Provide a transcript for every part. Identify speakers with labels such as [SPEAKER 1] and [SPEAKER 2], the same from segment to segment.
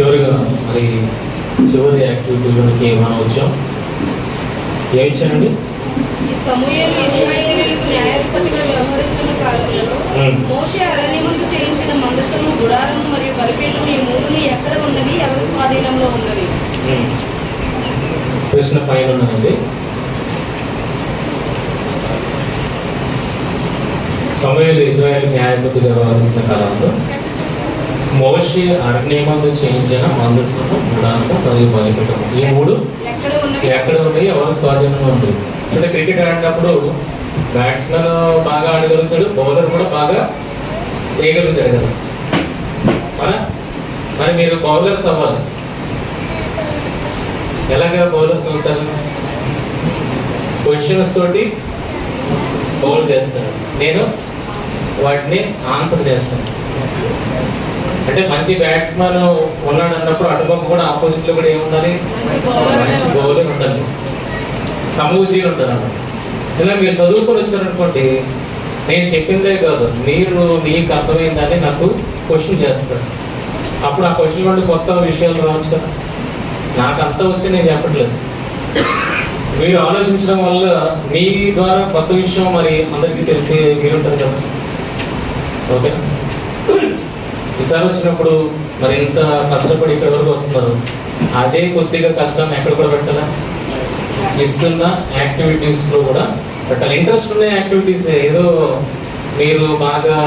[SPEAKER 1] చివరిగా మరి చివరి యాక్టివిటీలోకి మనం వచ్చాం. ఏం ఇచ్చానండి?
[SPEAKER 2] సమూయేలు ఇశ్రాయేలీయులకు న్యాయాధిపతిగా వ్యవహరిస్తున్న కాలంలో మోషే అరణ్యమందు చేయించిన మందసము, గుడారము మరియు బలిపీఠము ఈ మూడుని ఎక్కడ ఉన్నవి, ఎవరి స్వాధీనంలో ఉన్నవి?
[SPEAKER 1] ప్రశ్న పైన ఉన్నదండి. సమూయేలు ఇశ్రాయేలు న్యాయాధిపతిగా వ్యవహరిస్తున్న కాలంలో మోషే అరణ్యమందు చేయించిన మందసము, గుడారము మరియు బలిపీఠము ఈ మూడు ఎక్కడ ఉన్నాయి, ఎవరి స్వాధీనంలో ఉంటుంది? అంటే క్రికెట్ ఆడినప్పుడు బ్యాట్స్మెన్ బాగా ఆడగలుగుతాడు, బౌలర్ కూడా బాగా చేయగలుగుతాడు కదా. మరి మీరు బౌలర్స్ అవ్వాలి. ఎలాగా బౌలర్స్ అవుతారు? క్వశ్చన్స్ తోటి బౌల్ చేస్తాను, నేను వాటిని ఆన్సర్ చేస్తాను. అంటే మంచి బ్యాట్స్మెన్ ఉన్నాడు అన్నప్పుడు అటుపక్క కూడా ఆపోజిట్ లో కూడా ఏముండాలి, మంచి బౌలర్ ఉండాలి, సమూజీలు ఉంటారు అన్నమాట. ఇలా మీరు చదువుకొని వచ్చారనుకోండి, నేను చెప్పిందే కాదు, మీరు నీకు అర్థమైందని నాకు క్వశ్చన్ చేస్తారు. అప్పుడు ఆ క్వశ్చన్ నుండి కొత్త విషయాలు రావచ్చు కదా. నాకు అంత వచ్చి నేను చెప్పట్లేదు, మీరు ఆలోచించడం వల్ల మీ ద్వారా కొత్త విషయం మరి అందరికీ తెలిసి వీలుంటుంది కదా. ఓకేనా? ఈసారి వచ్చినప్పుడు మరి ఇంత కష్టపడి ఇక్కడ వరకు వస్తున్నారు, అదే కొద్దిగా కష్టాన్ని ఎక్కడ కూడా పెట్టాలా? ఇస్తున్న యాక్టివిటీస్లో కూడా పెట్టాలి. ఇంట్రెస్ట్ ఉన్న యాక్టివిటీస్, ఏదో మీరు బాగా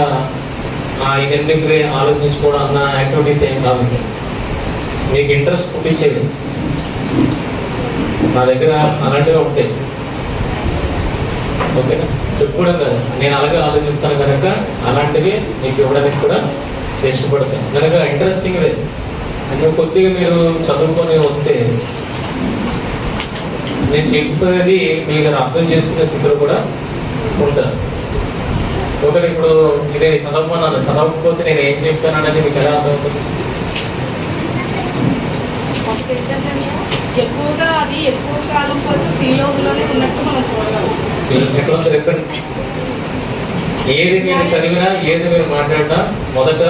[SPEAKER 1] ఇదెందుకు ఆలోచించుకోవడం అన్న యాక్టివిటీస్ ఏం కాదు. మీకు ఇంట్రెస్ట్ పుట్టించేది నా దగ్గర అలాంటివి ఉంటాయి. ఓకేనా? చెప్పుకోవడం కదా, నేను అలాగే ఆలోచిస్తాను కనుక అలాంటివి మీకు ఇవ్వడానికి కూడా ఇష్టపడతాను కనుక ఇంట్రెస్టింగ్ లేదు. అంటే కొద్దిగా మీరు చదువుకొని వస్తే నేను చెప్పేది మీకు అర్థం చేసుకునే స్థితిలో కూడా ఉంటాను. ఒకటి ఇప్పుడు ఇదే చదవమన్నాను, చదవకపోతే నేను ఏం చెప్పాను అనేది మీకు ఎలా అర్థమవుతుంది?
[SPEAKER 2] ఎక్కువగా అది ఎక్కువ కాలం పాటు సీలోలోనే ఉన్నట్టు మనం చూడగలం.
[SPEAKER 1] ఎక్కడ ఉంది రిఫరెన్స్? ఏది మీరు చదివినా, ఏది మీరు మాట్లాడినా మొదట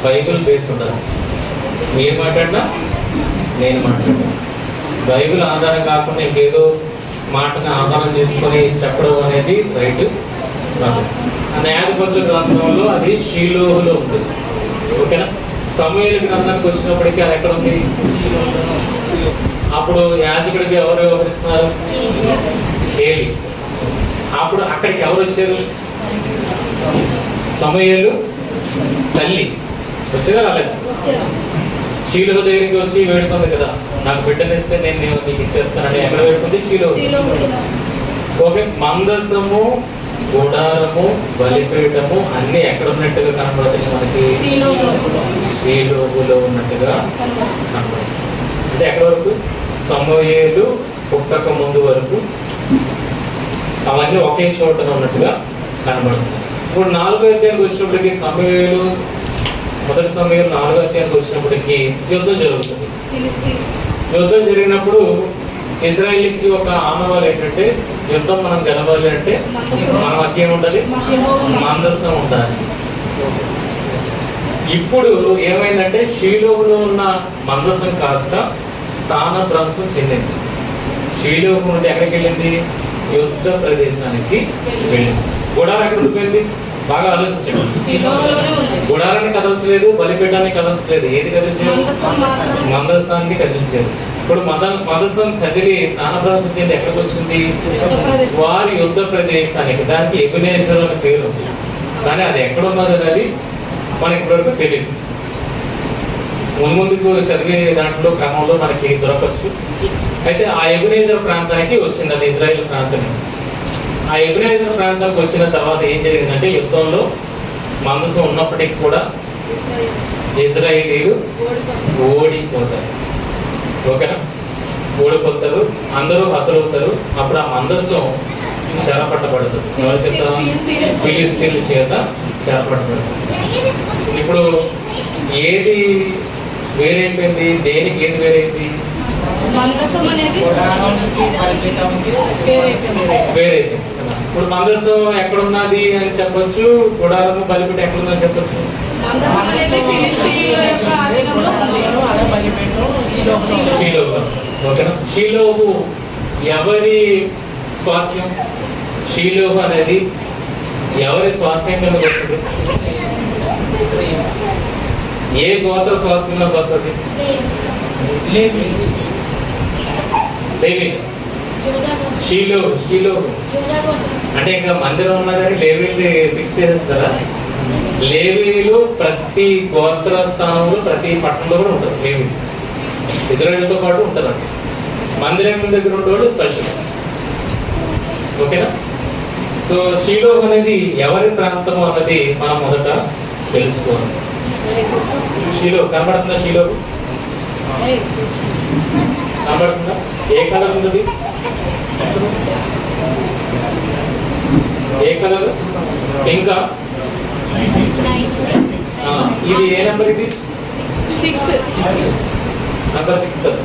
[SPEAKER 1] బైబిల్ బేస్ ఉండాలి. మీరు మాట్లాడినా, నేను మాట్లాడినా బైబిల్ ఆధారం కాకుండా ఇంకేదో మాటని ఆధారం చేసుకొని చెప్పడం అనేది రైట్ కాదు. న్యాయాధిపతుల గ్రంథంలో అది షీలోహులో ఉంటుంది. ఓకేనా? సమూయేలు గ్రంథానికి వచ్చినప్పటికీ అది ఎక్కడ ఉంది? అప్పుడు యాజకుడికి ఎవరు వ్యవహరిస్తున్నారు? ఏలి. అప్పుడు అక్కడికి ఎవరు వచ్చారు? సమూయేలు తల్లి వచ్చేదా రాలేదా? షీలో దగ్గరికి వచ్చి వేడుకుంది కదా, నాకు బిడ్డనిస్తే నేను నీకు ఇచ్చేస్తానని. ఎక్కడ వేడుకుంది? షీలో. ఓకే, మందసము, గుడారము, బలిపీఠము అన్ని ఎక్కడ ఉన్నట్టుగా కనపడుతుంది మనకి? షీలోహులో ఉన్నట్టుగా కనపడుతుంది. అంటే ఎక్కడ వరకు? సమూయేలు పుట్టక ముందు వరకు అవన్నీ ఒకే చోట ఉన్నట్టుగా కనబడుతుంది. ఇప్పుడు 4వ అధ్యాయానికి వచ్చినప్పటికీ సమూయేలు, మొదటి సమూయేలు 4వ అధ్యాయానికి వచ్చినప్పటికీ యుద్ధం జరుగుతుంది. యుద్ధం జరిగినప్పుడు ఇజ్రాయేలీకి ఒక ఆనవాళ్ళు ఏంటంటే, యుద్ధం మనం గెలవాలి అంటే మన మధ్య ఉండాలి, మందసం ఉండాలి. ఇప్పుడు ఏమైందంటే షీలోహులో ఉన్న మందసం కాస్త స్థానభ్రంశం చెందింది. షీలోహు నుండి ఎక్కడికి వెళ్ళింది? యుద్ధ ప్రదేశానికి వెళ్ళింది. గుడారం ఎక్కడ ఉండిపోయింది? బాగా ఆలోచించండి. గుడారాన్ని కదల్చలేదు, బలిపీఠాన్ని కదల్చలేదు. ఏది కదిలించేది? మందసాన్ని కదిలించేది. ఇప్పుడు మందసం కదిలి స్థానభ్రంశం చెంది ఎక్కడికి వచ్చింది? వారి యుద్ధ ప్రదేశానికి. దానికి ఎబెనేజరు అని పేరు ఉంది, కానీ అది ఎక్కడ ఉన్నది అనేది మనకి ఇప్పటివరకు తెలియదు. ముందుకు చదివే దాంట్లో క్రమంలో మనకి దొరకచ్చు. అయితే ఆ ఎబెనేజర్ ప్రాంతానికి వచ్చింది, అది ఇజ్రాయేల్ ప్రాంతమే. ఆ ఎబెనేజర్ ప్రాంతానికి వచ్చిన తర్వాత ఏం జరిగిందంటే, యుద్ధంలో మందసం ఉన్నప్పటికీ కూడా ఇజ్రాయేలీలు ఓడిపోతారు. ఓకేనా? ఓడిపోతారు, అందరూ హతులవుతారు. అప్పుడు ఆ మందసం చెరపట్టబడుతుంది. ఎవరి చేత? ఫిలిస్తీన్ల చేత చెరపట్టబడుతుంది. ఇప్పుడు ఏది వేరైపోయింది? దేనికి ఏది వేరైంది? వేరైపోయింది. ఇప్పుడు మందసం ఎక్కడున్నది అని చెప్పొచ్చు, గుడారము, బలిపీఠం ఎక్కడుందని చెప్పొచ్చు. షీలోహు. ఓకేనా? షీలోహు ఎవరి స్వాస్యం? షీలోహు అనేది ఎవరి స్వాస్యం కిందకి వస్తుంది? ఏ గోత్ర స్వాస్యంలోకి వస్తుంది? లేవి. షీలోహు అంటే ఇంకా మందిరం ఉన్నా కానీ లేవీలు ఫిక్స్ చేసేస్తారా? లేవీలు ప్రతి గోత్ర స్థానంలో ప్రతి పట్టణంలో కూడా ఉంటారు. లేవీ ఇజ్రాయేల్తో పాటు ఉంటారండి. మందిరం దగ్గర ఉండేవాళ్ళు స్పెషల్. ఓకేనా? సో షీలోహు అనేది ఎవరి ప్రాంతము అన్నది మనం మొదట తెలుసుకోవాలి. షీలోహు కనబడుతుందా? షీలోహు కనబడుతుందా? ఏ కలర్ ఉంది? ఏ కలర్? ఇంకా ఇది ఏ నెంబర్? ఇది
[SPEAKER 2] 6
[SPEAKER 1] నెంబర్ 6 కదా.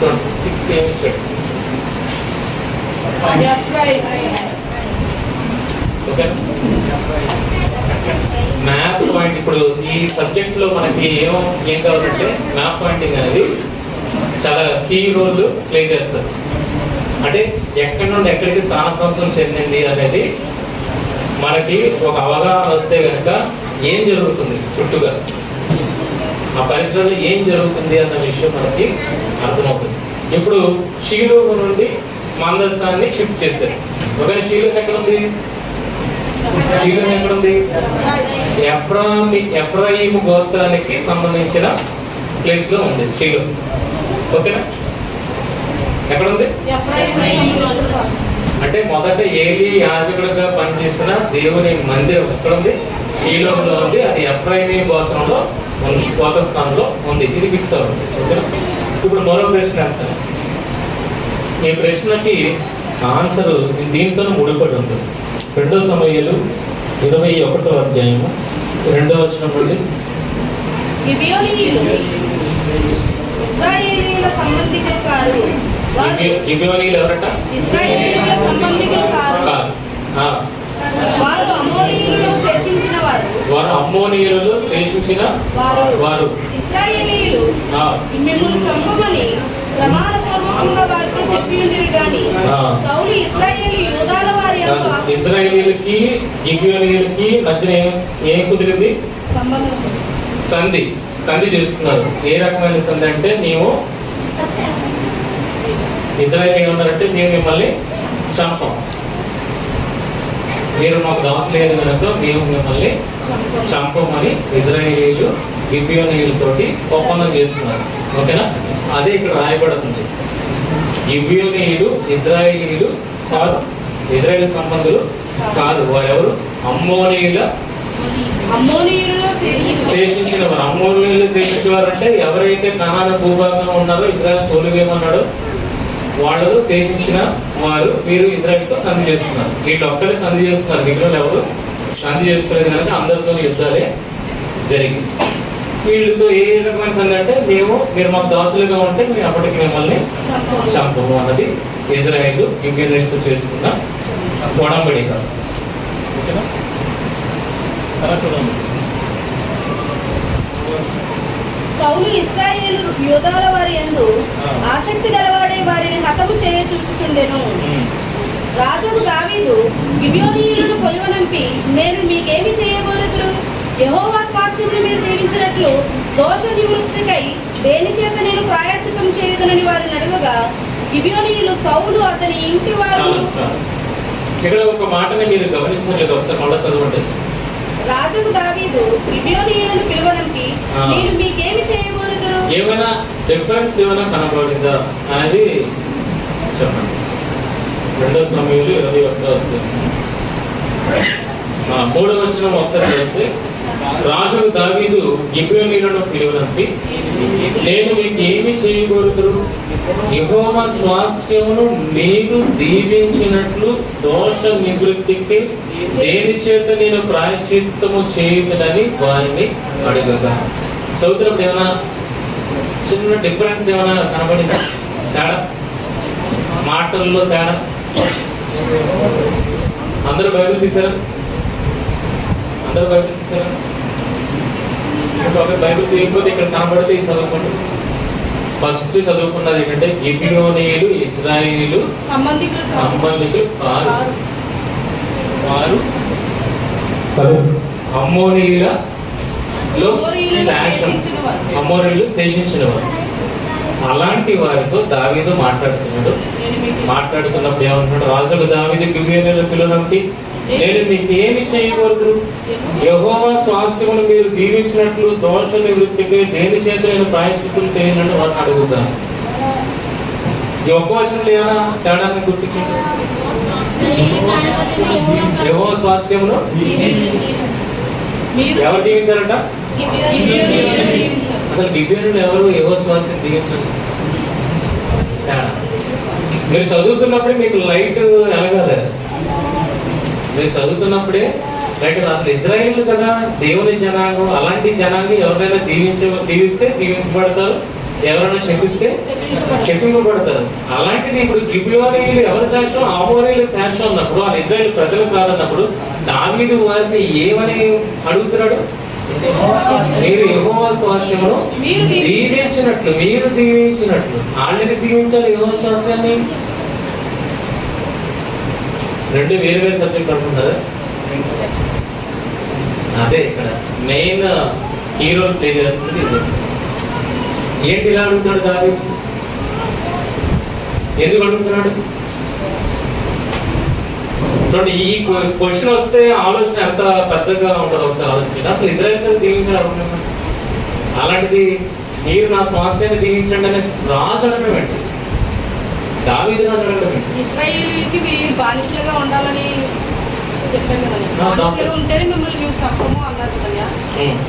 [SPEAKER 1] సో 6 ఏమి ఇచ్చాడు? ఓకే. Map point. ఇప్పుడు ఈ సబ్జెక్ట్ లో మనకి ఏం కావాలంటే మ్యాప్ పాయింటింగ్ అనేది చాలా కీ రోల్ ప్లే చేస్తారు. అంటే ఎక్కడి నుండి ఎక్కడికి స్థానభ్రంశం చెందింది అనేది మనకి ఒక అవగాహన వస్తే కనుక ఏం జరుగుతుంది చుట్టూగా, ఆ పరిసరాల్లో ఏం జరుగుతుంది అన్న విషయం మనకి అర్థమవుతుంది. ఇప్పుడు షీలోహు నుండి మందసాన్ని షిఫ్ట్ చేశారు. ఒకవేళ షీలోహు ఎక్కడుంది? షీలోహు ఎక్కడుంది? ఎఫ్రాయిము గోత్రానికి సంబంధించిన ప్లేస్ లో ఉంది షీలోహు. ఓకేనా? ఎక్కడుంది అంటే మొదట ఏలీ యాజకుడిగా పనిచేసిన దేవుని మందిరం ఎక్కడుంది? షీలోహులో ఉంది. అది ఎఫ్రాయిము గోత్రంలో ఉంది, గోత్ర స్థానంలో ఉంది. ఇది ఫిక్స్ అవుతుంది. ఓకేనా? ఇప్పుడు మరో ప్రశ్న వేస్తాను. ఈ ప్రశ్నకి ఆన్సర్ దీంతో ముడిపడి ఉంటుంది. 2 సమూయేలు 21వ అధ్యాయము 2వ వచనం నుండి.
[SPEAKER 2] గిబియోనీయులు ఇశ్రాయేలీయుల సంబంధికులు కాదు.
[SPEAKER 1] గిబియోనీయులు ఎవరట?
[SPEAKER 2] ఇశ్రాయేలీయుల సంబంధికులు కాదు. వారు అమ్మోనీయులలో శేషించిన వారు.
[SPEAKER 1] వారు అమ్మోనీయులలో శేషించిన వారు.
[SPEAKER 2] ఇశ్రాయేలీయులు మిమ్మల్ని చంపమని ప్రమాణపూర్వకంగా వారితో చెప్పి ఉండేది కానీ సౌలు ఇశ్రాయేలు యోధాల వారి
[SPEAKER 1] ఇశ్రాయేలీయులకి గిబియోనీయులకి మధ్య ఏం కుదిరింది? సంధి చేసుకున్నారు. ఏ రకమైన సంధి అంటే, నీవు ఇజ్రాయేల్ ఏమన్నారంటే మేము మిమ్మల్ని చంపం, మీరు మాకు దాసు లేదు కనుక మేము మిమ్మల్ని చంపమని ఇజ్రాయేలీలు గిబియోనీయులతోటి ఒప్పందం చేసుకున్నారు. ఓకేనా? అదే ఇక్కడ రాయబడుతుంది. గిబియోనీయులు ఇజ్రాయేలీలు కాదు, ఇజ్రాయేల్ సంబంధులు కాదు. వారెవరు? అమ్మోనీయుల శేషించిన వారు. అమ్మోనీయులు శేషించేవారు అంటే ఎవరైతే కనాన భూభాగంలో ఉన్నారో ఇజ్రాయేల్ తోలువేమన్నాడు, వాళ్ళు శేషించిన వారు. మీరు ఇజ్రాయేల్తో సంధి చేస్తున్నారు. వీళ్ళు ఒక్కరే సంధి చేస్తున్నారు, మిగిలిన ఎవరు సంధి చేసుకోలేదు కనుక అందరితో యుద్ధాలే జరిగింది. వీళ్ళతో ఏ రకమైన సంధి అంటే, మీరు మాకు దాసులుగా ఉంటే మేము అప్పటికి మిమ్మల్ని చంపము అన్నది ఇజ్రాయేల్ గిబియోనీయులతో చేసుకున్న ఒడంబడిక. ఓకేనా?
[SPEAKER 2] సౌలు ఇశ్రాయేలు యోధాల వారి యందు ఆసక్తి గలవాడే వారిని హతము చేయ చూచుచుండెను. రాజుకు దావీదు గిబియోనీయులను కొలువనంపి, నేను మీకేమి చేయగోరుదురు? యెహోవా స్వాస్థ్యమును మీరు దీవించినట్లు దోష నివృత్తికై దేని చేత నేను ప్రాయశ్చిత్తం చేయుదునని వారిని అడగగా, గిబియోనీయులు సౌలు అతని ఇంటి వారు.
[SPEAKER 1] ఇక్కడ ఒక మాటని మీరు గమనించలేదు, ఒకసారి మళ్ళీ చదవండి.
[SPEAKER 2] రాజుకు దావీదు గిబియోనీయులను పిలువనంపి, నేను మీకేమి చేయగోరుదురు?
[SPEAKER 1] ఏమైనా డిఫరెన్స్ ఏమైనా కనబడిందా అనేది చెప్పండి. 2 సమూయేలు 21వ అధ్యాయం 3వ వచనం ఒకసారి చదివితే, రాజుకు దావీదు గిబియోనీయులను పిలువనంపి, నేను మీకు ఏమి చేయగోరుదురు? యెహోవా స్వాస్యమును మీరు దీవించినట్లు దోష నివృత్తికి దేని చేత నేను ప్రాయశ్చిత్తము చేయుదునని వారిని అడుగగా. చదువుతున్నప్పుడు ఏమైనా చిన్న డిఫరెన్స్ ఏమైనా కనబడిందా? తేడా, మాటల్లో తేడా? అందరూ బైబిల్ తీసారా? అందరూ బైబిల్ తీసారా? ఇంకొక బైబిల్ తీయకపోతే ఇక్కడ కనబడితే చదువుకోండి. ఫస్ట్ చదువుకున్నది ఏంటంటే గిబియోనీయులు ఇజ్రాయేలు సంబంధికులు కారు. అమ్మోనీయులు శేషించిన వారు. అలాంటి వారితో దావీదు మాట్లాడుతున్నప్పుడు ఏమంటున్నాడు? రాజులు దావీదు గిబియోనీయుల పిల్లలంటి నేను మీకు ఏమి చేయకూడదు? యెహోవా స్వాస్థ్యమును మీరు దీవించినట్లు దోష నివృత్తికి దేని చేత నేను ప్రాయశ్చిత్తం చేయనని వారిని అడుగుతాను. ఈ ఒక్క వచనంలో ఏమైనా తేడాన్ని గుర్తించండి. యెహోవా స్వాస్థ్యమును ఎవరు దీవించారట? అసలు గిబియోనీయులు ఎవరు యెహోవా స్వాస్థ్యం దీవించారు? మీరు చదువుతున్నప్పుడే మీకు లైట్ ఎలగాలి. మీరు చదువుతున్నప్పుడే లైట్ అసలు ఇజ్రాయేల్ కదా దేవుని జనాంగం. అలాంటి జనాంగం ఎవరైనా దీవిస్తే దీవింపబడతారు, ఎవరైనా శపిస్తే శపింపబడతారు. అలాంటిది ఇప్పుడు గిబియోనీయులు ఎవరి శాసనం? అమోరీయుల శాసనం ఉన్నప్పుడు, ఆ ఇజ్రాయేల్ ప్రజలు కాదన్నప్పుడు దావీదు వారిని ఏమని అడుగుతున్నాడు? మీరు యెహోవా స్వాస్థ్యమును దీవించినట్లు, మీరు దీవించినట్లు. ఆల్రెడీ దీవించాలి యెహోవా స్వాస్థ్యాన్ని. రెండు వేరు వేరు సబ్జెక్ట్ అనుకుంటారా? అదే ఇక్కడ మెయిన్ హీరో ప్లే చేస్తుంది ఇది. ఏంటి ఇలా అడుగుతాడు దావీదు? ఎందుకు అడుగుతున్నాడు? చూడండి, ఈ క్వశ్చన్ వస్తే ఆలోచన ఎంత పెద్దగా ఉంటుందో ఒకసారి ఆలోచించండి. అసలు ఇజ్రాయేల్ దీవించాడు అనుకుంటున్నాడు. అలాంటిది మీరు నా స్వాస్థ్యాన్ని దీవించండి అని రాజు అనడం ఏంటి? దావీదు రాజు అనడం ఏంటి?
[SPEAKER 2] ఇశ్రాయేలుకి మీరు బానిసలుగా ఉండాలని చెప్పాను కదా, బానిసలుగా ఉంటేనే మిమ్మల్ని మేము చెప్పము అన్నారు కదా.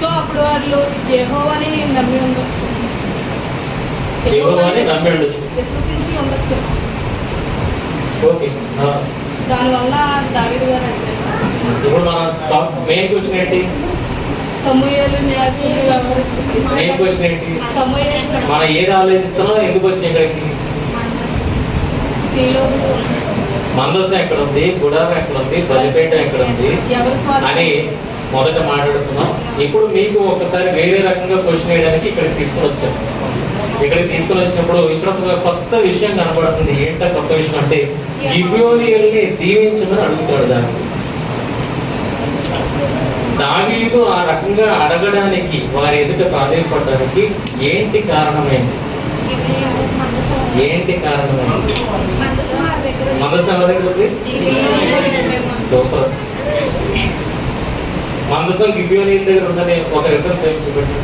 [SPEAKER 2] సో అప్పుడు వాళ్ళు యెహోవాని నమ్మి విశ్వసించి ఉండొచ్చు.
[SPEAKER 1] ఓకే,
[SPEAKER 2] దానివల్ల దావీదు గారు అంటే
[SPEAKER 1] ఇప్పుడు మన మెయిన్ క్వశ్చన్ ఏంటి?
[SPEAKER 2] సమూయేలు
[SPEAKER 1] మెయిన్ క్వశ్చన్ ఏంటి? మనం ఏది ఆలోచిస్తున్నాం? ఎందుకు వచ్చి ఇక్కడికి? మందసం ఎక్కడ ఉంది, గుడారం ఎక్కడ ఉంది, బలిపేట ఎక్కడ ఉంది అని మొదట మాట్లాడుతున్నాం. ఇప్పుడు మీకు ఒకసారి వేరే రకంగా క్వశ్చన్ వేయడానికి ఇక్కడికి తీసుకుని వచ్చాం. ఇక్కడికి తీసుకుని వచ్చినప్పుడు ఇక్కడ ఒక కొత్త విషయం కనబడుతుంది. ఏంటో కొత్త విషయం అంటే గిబియోనీయుల్ని దీవించమని అడుగుతాడు దావీదు. ఆ రకంగా అడగడానికి, వారి ఎదుట ప్రాధాన్యపడడానికి ఏంటి కారణమైంది? మందసం దగ్గర ఉంది. సూపర్. మందసం గిబియోనీయుల దగ్గర ఉందని ఒక రిఫరెన్స్ ఏమి చూపెట్టి.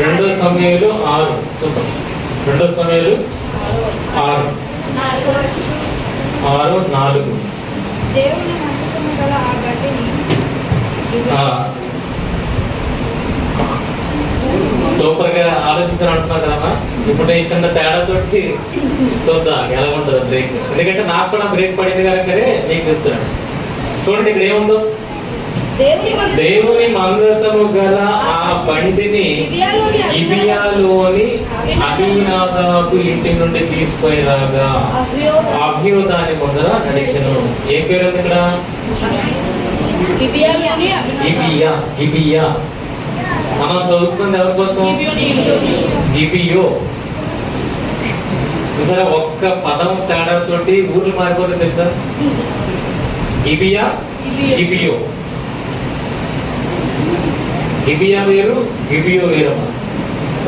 [SPEAKER 3] 2
[SPEAKER 1] సమూయేలు 6. సూపర్. 2 సమూయేలు 6:4.
[SPEAKER 3] దేవుని మందసము గల ఆ గడ్డిని
[SPEAKER 1] సూపర్ గా ఆలోచించాలని అంటున్నావు కదమ్మా. ఇప్పుడు ఈ చిన్న తేడాతోటి చూద్దాం ఎలా ఉంటుంది బ్రేక్. ఎందుకంటే నాకు కూడా బ్రేక్ పడింది కనుకనే నీకు చెప్తున్నాను. చూడండి ఇక్కడ ఏముందో, దేవుని మందసము గల ఆ బండిని గిబియాలోని అబీనాదాబు ఇంటి నుండి తీసుకొని రాగా అహ్యో దాని ముందర నడిచెను. ఏ పేరు ఉంది ఇక్కడ? గిబియా. మనం చదువుకుంది ఎవరి కోసం? గిబియో. చూసారా, ఒక్క పదం తేడాతోటి ఊర్లు మారిపోతుంది తెలుసా? గిబియా, గిబియో. గిబియా వేరు, గిబియో వేరమ్మా.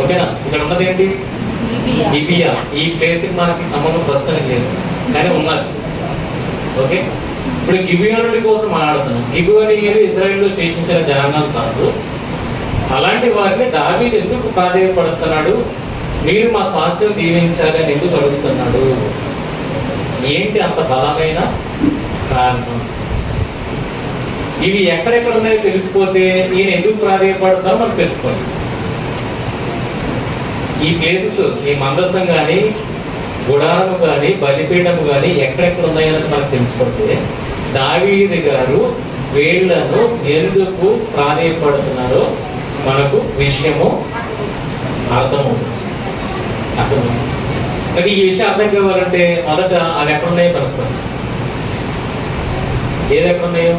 [SPEAKER 1] ఓకేనా? ఇక్కడ ఉన్నది ఏంటి? గిబియా. ఈ ప్లేస్ కి మనకి సంబంధం ప్రస్తుతం లేదు, కానీ ఉన్నది. ఓకే, ఇప్పుడు గిబియోనుల కోసం మాట్లాడుతున్నాం. గిబియోనీయులు ఇజ్రాయేల్లో శేషించిన జనాంగం కాదు. అలాంటి వారిని దావీదు ఎందుకు ప్రాధేయపడుతున్నాడు? మీరు మా స్వాస్థ్యం దీవించాలి అని ఎందుకు అడుగుతున్నాడు? ఏంటి అంత బలమైన కారణం? ఇవి ఎక్కడెక్కడ ఉన్నాయో తెలిసిపోతే ఈయన ఎందుకు ప్రాధేయపడుతున్నారో మనకు తెలుసుకోవాలి. ఈ ప్లేసెస్, ఈ మందసం కానీ, గుడారము కానీ, బలిపీఠము కానీ ఎక్కడెక్కడ ఉన్నాయని మనకు తెలిసిపోతే దావీదు గారు వీళ్లను ఎందుకు ప్రాధేయపడుతున్నారో మనకు విషయము అర్థమవుతుంది. కానీ ఈ విషయం అర్థం కావాలంటే మొదట అవి ఎక్కడున్నాయో కనుక్కోండి. ఏది ఎక్కడున్నాయో?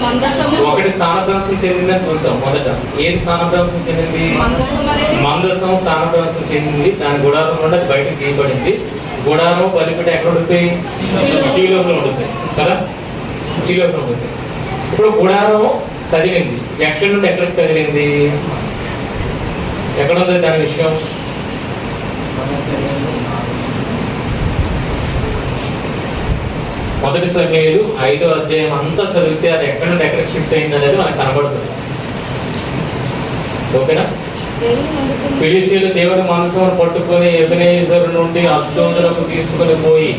[SPEAKER 2] మందసము
[SPEAKER 1] ఒకటి స్థానభ్రంశం చెందిందని చూసాం మొదట. ఏది స్థానభ్రంశం చెందింది?
[SPEAKER 2] మందసం అనేది
[SPEAKER 1] మందసం స్థానభ్రంశం చెందింది. దాని గుడారం నుండి అది బయటకు తీయబడింది. గుడారం బలిపీఠం ఎక్కడ ఉండిపోయి? శీలోపల ఉండిపోయి కదా, శీలోపల ఉండిపోయి. ఇప్పుడు గుడారం కదిలింది. ఎక్కడి నుండి ఎక్కడికి కదిలింది? ఎక్కడ ఉంది దాని విషయం? మొదటి సమయాలు 5వ అధ్యాయం అంతా చదివితే అది ఎక్కడి నుండి ఎక్కడికి షిఫ్ట్ అయింది అనేది మనకు కనబడుతుంది. ఓకేనా?
[SPEAKER 2] దేవుని మందసం
[SPEAKER 1] ఫిలిష్తీయులు దేవుని మనసును పట్టుకొని ఎబెనేజరు నుండి అష్డోదులకు తీసుకుని పోయి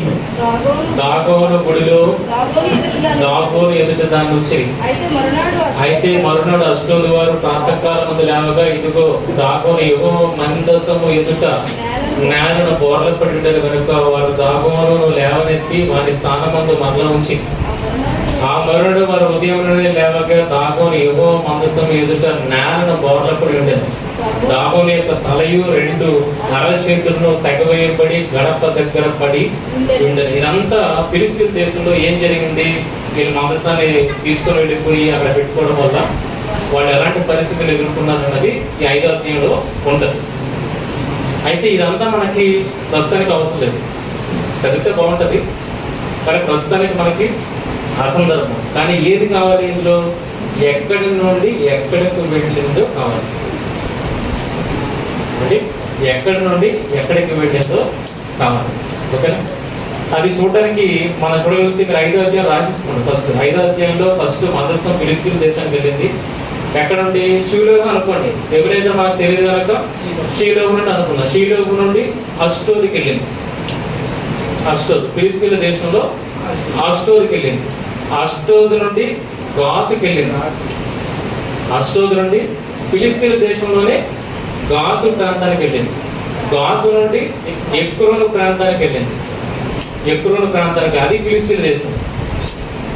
[SPEAKER 1] దాగోను గుడిలో దాగోను ఎదుట దాన్ని ఉంచి. అయితే మరునాడు అష్డోదు వారు ప్రాతకాలమందు లేవగా, ఇదిగో దాగోను యెహోవా మందసము ఎదుట నేలను బోర్ల పడి కనుక వారు దాగోను లేవనెత్తి వారి స్థానమందు మరల ఉంచి. ఆ మరునాడు వారు ఉదయం నుండి లేవగా దాగోను యెహోవా మందసము ఎదుట నేలను బోర్ల పడి ఉండేది. దాగోను యొక్క తలయు 2 అరల చేతులను తెగవేయబడి గడప దగ్గర పడి ఉండేది. ఇదంతా ఫిలిష్తీయుల దేశంలో ఏం జరిగింది? వీళ్ళు మందసాన్ని తీసుకుని వెళ్ళిపోయి అక్కడ పెట్టుకోవడం వల్ల వాళ్ళు ఎలాంటి పరిస్థితులు ఎదుర్కొన్నారు అన్నది ఈ 5వ అధ్యాయంలో ఉండదు. అయితే ఇదంతా మనకి ప్రస్తుతానికి అవసరం లేదు. చదివితే బాగుంటుంది కానీ ప్రస్తుతానికి మనకి అసందర్భం. కానీ ఏది కావాలి ఇందులో? ఎక్కడి నుండి ఎక్కడికి వెళ్ళిందో కావాలి. అంటే ఎక్కడి నుండి ఎక్కడికి వెళ్ళిందో కావాలి. ఓకేనా? అది చూడడానికి మనం చూడగలిగితే మీరు 5వ అధ్యాయం రాసేసుకోండి. ఫస్ట్ 5వ అధ్యాయంలో ఫస్ట్ మందసం ఫిలిష్తీయుల దేశానికి వెళ్ళింది. ఎక్కడ నుండి? షీలోహు అనుకోండి. ఎబెనేజర్ మనకు తెలియదు కనుక షీలోహు నుండి అనుకున్నాం. షీలోహు నుండి అష్డోదుకి వెళ్ళింది. అష్డోదు ఫిలిష్తీయుల దేశంలో అష్డోదుకి వెళ్ళింది. అష్డోదు నుండి గాతుకి వెళ్ళింది. అష్డోదు నుండి ఫిలిష్తీయుల దేశంలోనే గాతు ప్రాంతానికి వెళ్ళింది. గాతు నుండి ఎక్రోను ప్రాంతానికి వెళ్ళింది. ఎక్రోను ప్రాంతానికి, అది ఫిలిష్తీయుల దేశం.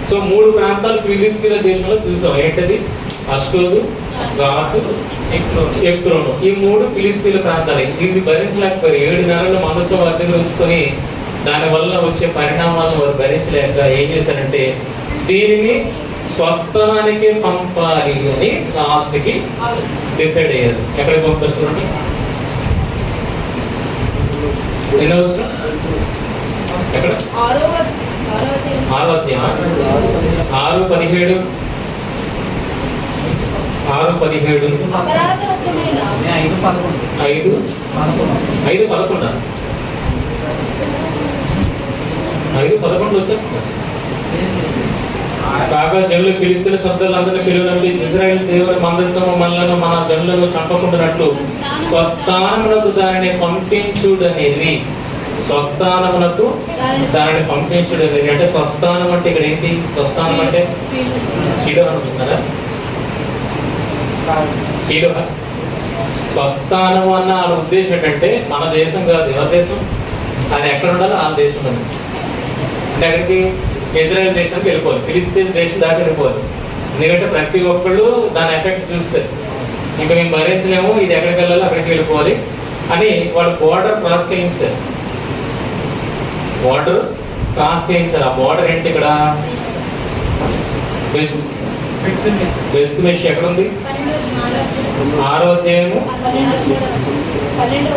[SPEAKER 1] సో 3 ప్రాంతాలు ఫిలిష్తీయుల దేశంలో చూసాం. ఏంటది? అష్డోదు, గాతు, ఎక్రోను. ఈ 3 ఫిలిష్తీయుల ప్రాంతాలు. ఇది భరించలేకపోయారు. 7 నెలలు మనసు వారి దగ్గర ఉంచుకొని దానివల్ల వచ్చే పరిణామాలను వారు భరించలేక ఏం చేశారంటే దీనిని స్వస్థానానికి పంపాలి అని లాస్ట్కి డిసైడ్ అయ్యారు. ఎక్కడికి పంపారు చూడండి. ఎన్నో వస్తుంది? ఎక్కడ?
[SPEAKER 2] 6వ
[SPEAKER 1] 6:17
[SPEAKER 2] అపరాధరహితమైన
[SPEAKER 1] 5:11 వచ్చేస్తున్నారు. కాగా జనులు ఫిలిష్తీయుల శబ్దాలందరినీ పిలువనండి, ఇశ్రాయేలు దేవుని మందసము మనలను మన జనులను చంపకుండానట్లు స్వస్థానమునకు దానిని పంపించుడనేది. స్వస్థానమునకు దానిని పంపించుడనేది అంటే స్వస్థానం అంటే ఇక్కడ ఏంటి? స్వస్థానం అంటే శిలో అనుకుంటున్నారా? శిలో స్వస్థానం అన్న ఉద్దేశం ఏంటంటే మన దేశం కాదు. ఎవరి దేశం? అది ఎక్కడ ఉండాలో ఆ దేశం అని. అంటే అక్కడికి ఇజ్రాయెల్ దేశానికి వెళ్ళిపోవాలి. ఫిలిష్తీన్ దేశం దాకా వెళ్ళిపోవాలి. ఎందుకంటే ప్రతి ఒక్కళ్ళు దాని ఎఫెక్ట్ చూస్తారు. ఇంకా మేము భరించలేము, ఇది ఎక్కడికి వెళ్ళాలో అక్కడికి వెళ్ళిపోవాలి అని వాళ్ళు బోర్డర్ క్రాస్ చేయించారు. బోర్డర్ క్రాస్ చేయించారు. ఆ బోర్డర్ ఏంటి? ఇక్కడ బెత్షెమెషు ఎక్కడ ఉంది? 6వ అధ్యాయము
[SPEAKER 2] 12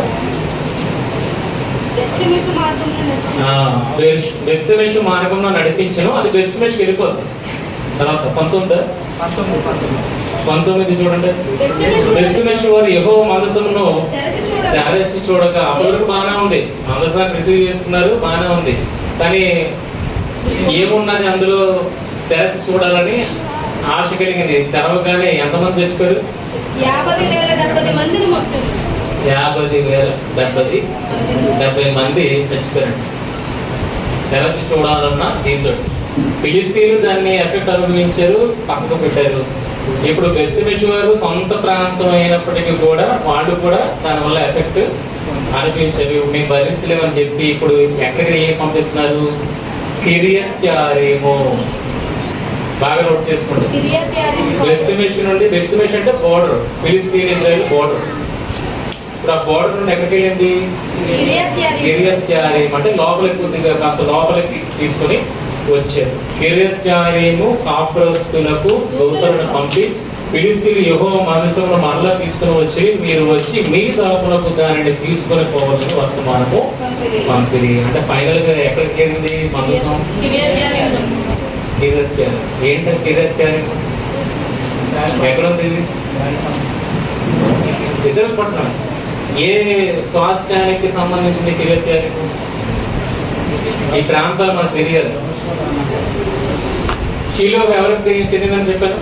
[SPEAKER 1] బెత్షెమెషు మార్గంలో నడిపించను. అది బెత్షెమెషుకి వెళ్ళిపోతుంది. తర్వాత 19 చూడండి. బెత్షెమెషు వారు యెహోవా మందసమును తెరచి చూడక, అప్పటివరకు బాగానే ఉంది. మందసాన్ని రిసీవ్ చేసుకున్నారు, బాగానే ఉంది. కానీ ఏమున్నది అందులో తెరచి చూడాలని ఆశ కలిగింది. తెరవగానే ఎంతమంది చచ్చిపోయారు?
[SPEAKER 2] 50,070 మందిని మొత్తం
[SPEAKER 1] 50,070 మంది చచ్చిపోయారు. తెరచి చూడాలన్న దీంతో ఫిలిష్తీయులు దాన్ని ఎఫెక్ట్ అనుభవించారు, పక్కకు పెట్టారు. ఇప్పుడు బెత్షెమెషు వారు సొంత ప్రాంతం అయినప్పటికీ కూడా వాళ్ళు కూడా దానివల్ల ఎఫెక్ట్ అనిపించారు. మేము భరించలేమని చెప్పి ఇప్పుడు ఎక్కడికి ఏం పంపిస్తున్నారు? కిర్యత్యారీము. బాగా నోట్ చేసుకోండి. బెత్షెమెషు నుండి, బెత్షెమెషు అంటే బోర్డర్, ఫిలిష్తీన్ ఇజ్రాయెల్ బోర్డర్. ఇప్పుడు ఆ బోర్డర్ నుండి ఎక్కడికి వెళ్ళింది? కిర్యత్యారీము అంటే లోపలికి, కొద్దిగా కాస్త లోపలికి తీసుకొని వచ్చారు. కిర్యత్యారీము కాపురస్తులకు దూతలను పంపి, ఫిలిస్తీయులు యెహోవా మందసమును మరలా తీసుకుని వచ్చి, మీరు వచ్చి మీ దాపులకు దానిని తీసుకొని పోవాలని వర్తమానము పంపిరి. అంటే ఫైనల్ గా ఎక్కడ చేరింది మందసం? కిర్యత్యారీము. ఏంటంటే కిర్యత్యారీము ఎక్కడ ఉంది? ఇది విశాఖపట్నం. ఏ స్వాస్థ్యానికి సంబంధించింది కిర్యత్యారీము? ఈ ప్రాంతాలు మనకు తెలియదు. షీలో ఎవరికి చెందిందని చెప్పాను?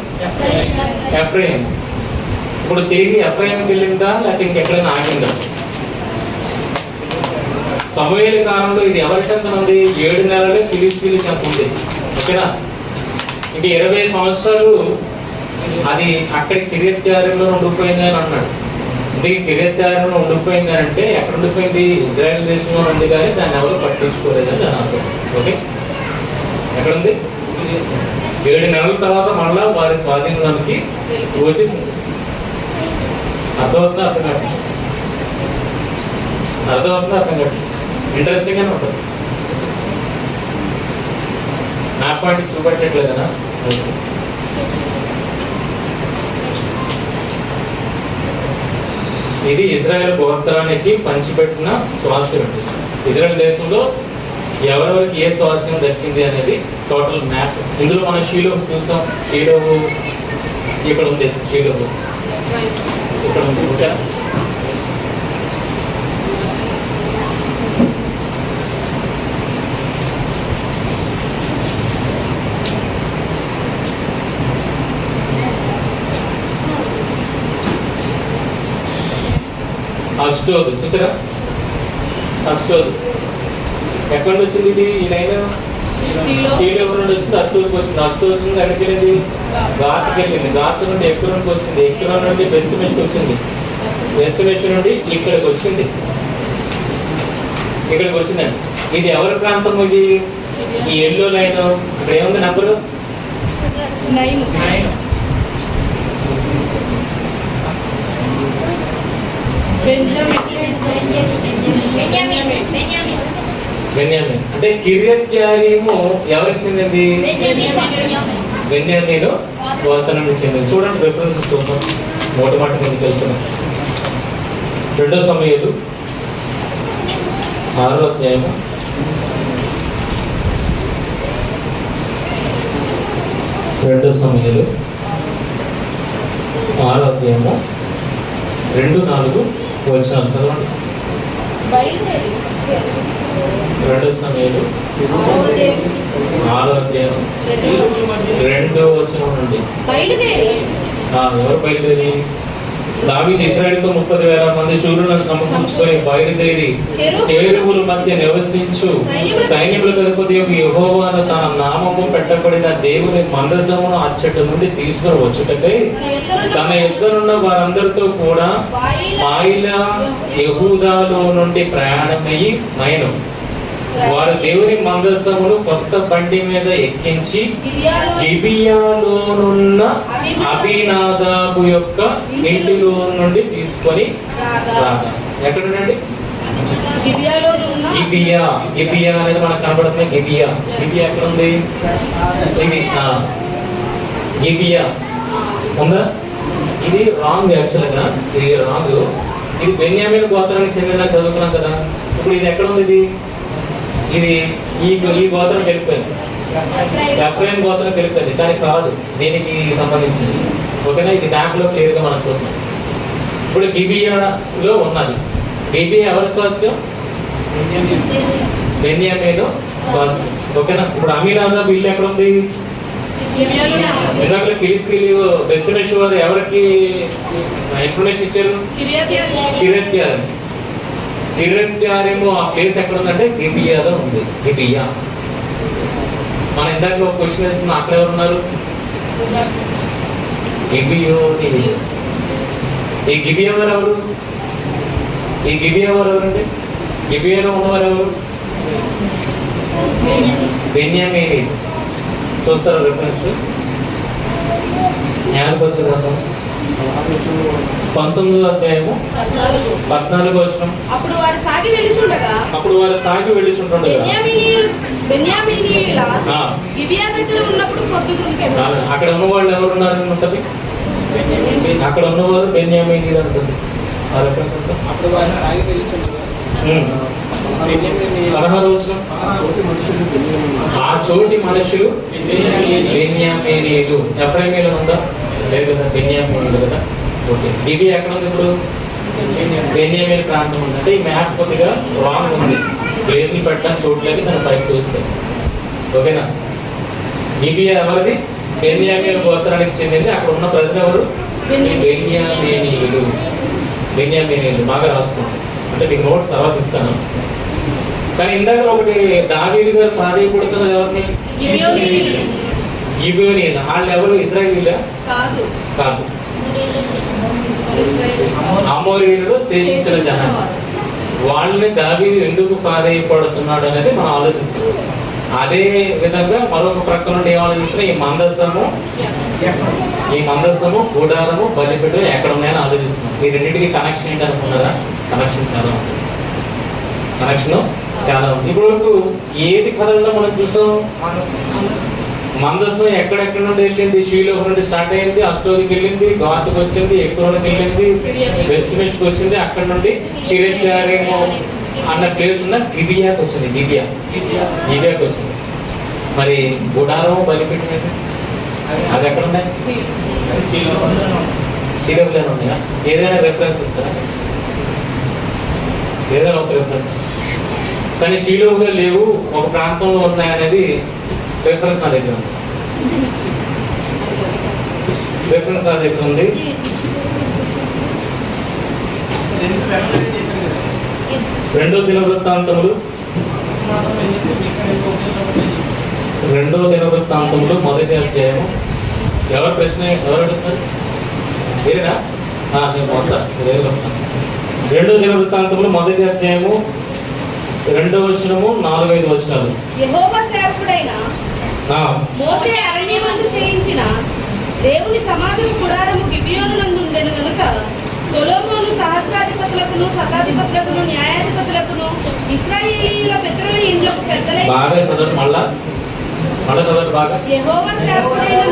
[SPEAKER 1] ఎఫ్రాయిం. ఇప్పుడు తిరిగి ఎఫ్రాయింకి వెళ్ళిందా లేకపోతే ఇంకెక్కడైనా ఆగిందా? సమూయేలు కాలంలో ఇది ఎవరి చెంతన ఉంది? 7 నెలలే ఫిలిస్తీయుల చెంత ఉంది. ఓకేనా? ఇంక 20 సంవత్సరాలు అది అక్కడ కిర్యత్యారీములో ఉండిపోయింది అని అన్నాడు. అంటే కిర్యత్యారీములో ఉండిపోయింది అని అంటే ఎక్కడ ఉండిపోయింది? ఇజ్రాయెల్ దేశంలో ఉంది, కానీ దాన్ని ఎవరు పట్టించుకోలేదని దాని అర్థం. ఓకే, ఎక్కడుంది? 7 నెలల తర్వాత మళ్ళా వారి స్వాధీనంలోకి వచ్చేసింది. అర్థమవుతుందా? అర్థం కాదు. అర్థమవుతుందా? అర్థం కాదు. ఇంట్రెస్టింగ్ గానే ఉంటుంది. నా పాయింట్ చూపెట్టట్లేదు కదా. ఇది ఇజ్రాయెల్ గోత్రానికి పంచిపెట్టిన స్వాస్థ్యం. ఇజ్రాయెల్ దేశంలో ఎవరెవరికి ఏ స్వాస్థ్యం దక్కింది అనేది టోటల్ మ్యాప్. ఇందులో మనం షీలో చూసాం. షీలో ఇక్కడ ఉంది. షీలో ఇక్కడ ఉంది. ఓకే, అష్టోద్ చూసారా? అష్టోద్ ఎక్కడి నుంచి వచ్చింది? ఇది ఈ లైన్ షీలో నుండి వచ్చింది, అష్టోద్కి వచ్చింది. అష్టోద్ నుండి ఎక్కడికి వెళ్ళింది? గాత్కి వెళ్ళింది. గాత్ నుండి ఎక్రోన్కి వచ్చింది. ఎక్రోన్ నుండి బెత్షెమెషుకి వచ్చింది. బెత్షెమెషు నుండి ఇక్కడికి వచ్చింది. ఇక్కడికి వచ్చిందండి. ఇది ఎవరి ప్రాంతం? ఇది ఈ ఎల్లో లైన్. అక్కడ ఏముంది నంబరు? 9. బెన్యామీన్. అంటే కిర్యత్యారీము ఎవరికి చెందింది? బెన్యామీను గోత్రానికి చెందింది. చూడండి, రిఫరెన్స్ చూద్దాం. మొట్టమొదటి కిందకి వెళ్తున్నాం. 2 సమూయేలు 6వ అధ్యాయము 2 సమూయేలు 6వ అధ్యాయము 2-4 వచనాలు చదవండి. 2 సమూయేలు 6వ అధ్యాయం 2వ వచనం నుండి. ఎవరు బయలుదేరి? దావీదు ఇశ్రాయేలుతో 30,000 మంది శూరులను సమకూర్చుకొని బయలుదేరి కేరువుల మధ్య నివసించు సైన్యములకు అధిపతి యెహోవాను తన నామము పెట్టబడిన దేవుని మందసమును అచ్చట నుండి తీసుకుని వచ్చుటకై తన యుద్ధనున్న వారందరితో కూడా మాయిలా యెహూదాలో నుండి ప్రయాణమయ్యి మైను. వారు దేవుని మందసమును కొత్త బండి మీద ఎక్కించి గిబియాలోనున్న అబీనాదాబు యొక్క ఇంటిలో నుండి తీసుకొని రాగా. ఎక్కడుండండి? గిబియా. గిబియా అనేది మనకు కనబడుతుంది. గిబియా. గిబియా ఎక్కడ ఉంది? గిబియా ఉందా? ఇది రాంగ్. యాక్చువల్గా ఇది రాంగ్. ఇది బెన్యామీను గోత్రానికి చెందిన చదువుకున్నాం కదా. ఇప్పుడు ఇది ఎక్కడ ఉంది? ఇది ఈ గోత్రం వెళ్ళిపోయింది. ఎఫ్రాయిం గోత్రం వెళ్ళిపోయింది, కానీ కాదు, దీనికి సంబంధించింది. ఓకేనా? ఇది మ్యాప్లో క్లియర్గా మనం చూద్దాం. ఇప్పుడు గిబియాలో ఉన్నది. గిబియా ఎవరి స్వాస్థ్యం? బెన్యామీను స్వాస్థ్యం. ఓకేనా? ఇప్పుడు అమీనాదాబు ఇల్లు ఎక్కడ ఉంది? నిజంగా ఫిలిస్తీయులు బెత్షెమెషు వారు ఎవరికి ఇన్ఫర్మేషన్ ఇచ్చారు? కిర్యత్యారీము. కిర్యత్యారీము ఆ ప్లేస్ ఎక్కడ ఉందంటే గిబియాలో ఉంది. గిబియా. మన ఇందాక ఒక క్వశ్చన్ వేసుకున్నాం, అక్కడ ఎవరు ఉన్నారు? గిబియోని. ఈ గిబియా వారు ఎవరు? ఈ గిబియా వారు ఎవరండి? గిబియాలో ఉన్నవారు ఎవరు? బెన్యామీను. చూస్తారా రిఫరెన్స్? న్యాయపత్ర గ్రంథం 19వ అధ్యాయము 14వ వచనం.
[SPEAKER 2] అప్పుడు వారు సాగి వెళ్ళుచుండగా బెన్యామీనీయుల
[SPEAKER 1] ఆ.
[SPEAKER 2] గిబియా దగ్గర ఉన్నప్పుడు పొద్దుగుంకెను.
[SPEAKER 1] అక్కడ ఉన్న వాళ్ళు ఎవరు ఉన్నారని ఉంటుంది? అక్కడ ఉన్నవారు బెన్యామీనీయులు అంటుంది. ఆ రెఫరెన్స్ అంతా
[SPEAKER 4] అప్పుడు వారు సాగి వెళ్ళుచుండగా
[SPEAKER 1] 16వ వచనం. ఆ చోటి మనుషులు బెన్యామీనీయులు. ఎఫ్రాయిమీయులు ఉందా? లేదు కదా, బెన్యామీనీయులు కదా. ఓకే, ఇది ఎక్కడ ఉంది ఇప్పుడు? బెన్యామీన్ ప్రాంతం ఉంది. అంటే ఈ మ్యాప్ కొద్దిగా రాంగ్ ఉంది, ప్లేసులు పెట్టడానికి చోట్లకి దాని పైకి చూస్తాయి. ఓకేనా? గిబియా ఎవరిది? బెన్యామీన్ గోత్రానికి చెందింది. అక్కడ ఉన్న ప్రజలు ఎవరు? బెన్యామీనీయులు. బాగా రాసుకుంటారు. అంటే మీకు నోట్స్ తర్వాత ఇస్తాను. కానీ ఇందాక ఒకటి దావీదు గారు ప్రాధాన్యపడుతున్నది ఎవరిని? గిబియోనీయులు. వాళ్ళు ఎవరు? ఇశ్రాయేలీలా?
[SPEAKER 2] కాదు.
[SPEAKER 1] కాదు, అమోరీయులు శేషించిన జనం. వాళ్ళని దావీదు ఎందుకు ప్రాధాన్యపడుతున్నాడు అనేది మనం ఆలోచిస్తున్నాం. అదే విధంగా మరొక ప్రశ్న నుండి ఏం ఆలోచిస్తున్నాం? ఈ మందసము గుడారము బలిపీఠం ఎక్కడ ఉన్నాయని ఆలోచిస్తున్నాం. ఈ రెండింటికి కనెక్షన్ ఏంటి అనుకున్నారా? కనెక్షన్ చాలా ఉంది. ఇప్పుడు వరకు ఏది కథల్లో మనం చూసాం? మందసం ఎక్కడెక్కడ నుండి వెళ్ళింది? షీలోకి నుండి స్టార్ట్ అయింది, అష్టోదికి వెళ్ళింది, గాతుకు వచ్చింది, ఎక్రోన్కి వెళ్ళింది, బెత్షెమెషుకి వచ్చింది. అక్కడ నుండి కిరెత్యారీము అన్న ప్లేస్ ఉన్న గిబియాకి వచ్చింది. గిబియాకి వచ్చింది. మరి గుడారం బలిపీఠం ఏంటి? అది ఎక్కడ ఉన్నాయి? షీలోకులో ఉన్నాయా? ఏదైనా రెఫరెన్స్ ఇస్తారా? ఏదైనా ఒక రెఫరెన్స్. కానీ షీలోకులో లేవు, ఒక ప్రాంతంలో ఉన్నాయనేది రెఫరెన్స్ నా దగ్గర ఉంది. రెఫరెన్స్ నా దగ్గర ఉంది. రెండో దినవృత్తాంతములు మొదటి అధ్యాయము. ఎవరు ప్రశ్న? ఎవరు అడుగుతారు? వేరేనా? నేను వస్తాను, వేరే వస్తాను. రెండో దినవృత్తాంతములు మొదటి అధ్యాయము 2వ వచనము 4-5 వచనాలు.
[SPEAKER 2] యెహోవా సేవకుడైన మోషే అరణ్యమందు చేయించిన దేవుని సమాధి గుడారము గిబియోనునందు ఉండెను గనుక సొలొమోను సహస్రాధిపతులకును శతాధిపతులకును న్యాయాధిపతులకును ఇశ్రాయేలీయుల పితరుల ఇండ్లకు పెద్దలైన
[SPEAKER 1] బాగా చదవండి. మళ్ళా చదవండి బాగా.
[SPEAKER 2] యెహోవా సేవకుడైన